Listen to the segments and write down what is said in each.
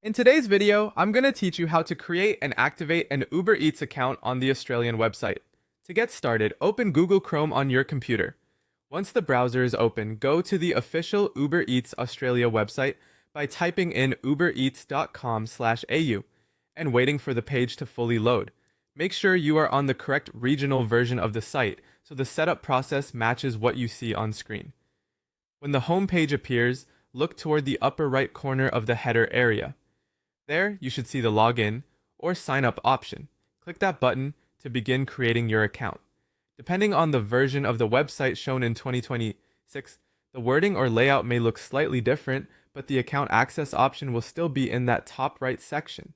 In today's video, I'm going to teach you how to create and activate an Uber Eats account on the Australian website. To get started, open Google Chrome on your computer. Once the browser is open, go to the official Uber Eats Australia website by typing in ubereats.com/au and waiting for the page to fully load. Make sure you are on the correct regional version of the site so the setup process matches what you see on screen. When the home page appears, look toward the upper right corner of the header area. There, you should see the login or sign up option. Click that button to begin creating your account. Depending on the version of the website shown in 2026, the wording or layout may look slightly different, but the account access option will still be in that top right section.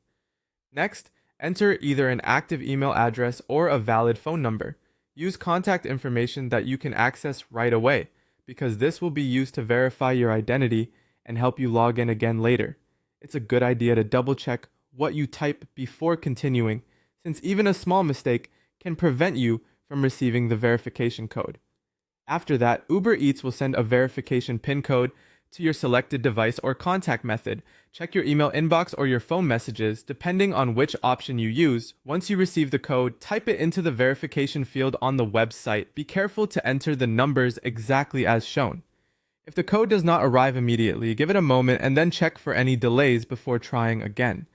Next, enter either an active email address or a valid phone number. Use contact information that you can access right away, because this will be used to verify your identity and help you log in again later. It's a good idea to double check what you type before continuing, since even a small mistake can prevent you from receiving the verification code. After that, Uber Eats will send a verification PIN code to your selected device or contact method. Check your email inbox or your phone messages, depending on which option you use. Once you receive the code, type it into the verification field on the website. Be careful to enter the numbers exactly as shown. If the code does not arrive immediately, give it a moment and then check for any delays before trying again.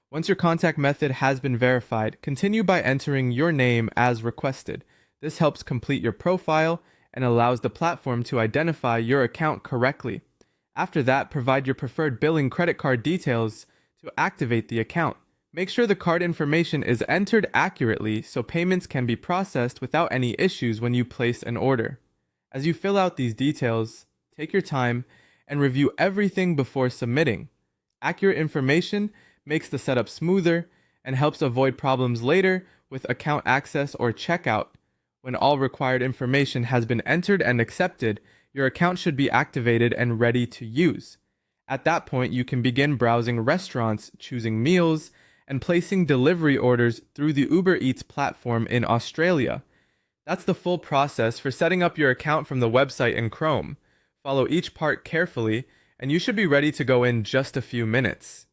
Once your contact method has been verified, continue by entering your name as requested. This helps complete your profile and allows the platform to identify your account correctly. After that, provide your preferred billing credit card details to activate the account. Make sure the card information is entered accurately so payments can be processed without any issues when you place an order. As you fill out these details, take your time and review everything before submitting. Accurate information makes the setup smoother and helps avoid problems later with account access or checkout. When all required information has been entered and accepted, your account should be activated and ready to use. At that point, you can begin browsing restaurants, choosing meals, and placing delivery orders through the Uber Eats platform in Australia. That's the full process for setting up your account from the website in Chrome. Follow each part carefully, and you should be ready to go in just a few minutes.